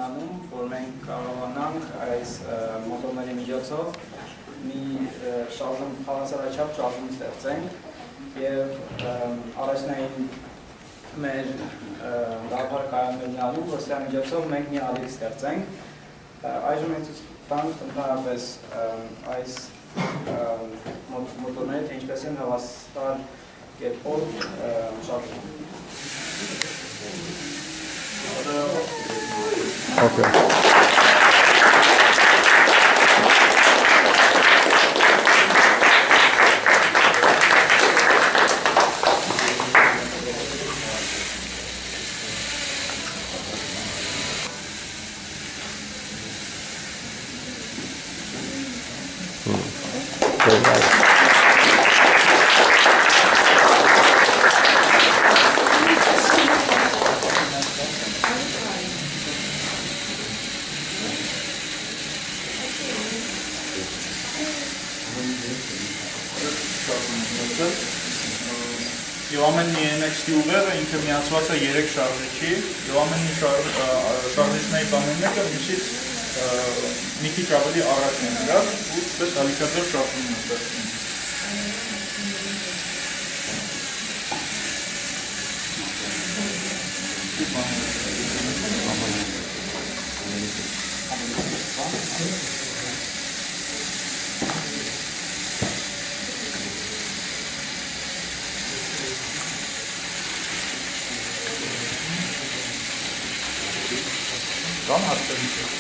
անում, որ մենք կարողանանք այս մոտորների միջոցով մի հավասարաչափ շարժում ստեղծենք եւ առաջնային մեր դարբար կայաններն որ սրա միջոցով մենք մի ալիք ստեղծենք։ Այժմ մենք ցույց տանք ընդհանրապես այս մոտորները թե ինչպես են հավասար կերպով շարժվում։ Okay. Very nice. Եվ ամեն մի NXT ուղեղը ինքը միացված է 3 շարժիչի, եւ ամեն մի շարժիչների բանն մեկը մյուսից մի քիչ ավելի առաջ է դրած, ու դες ալիքաձև շարժում է ստեղծում։ Կամ հարցեր։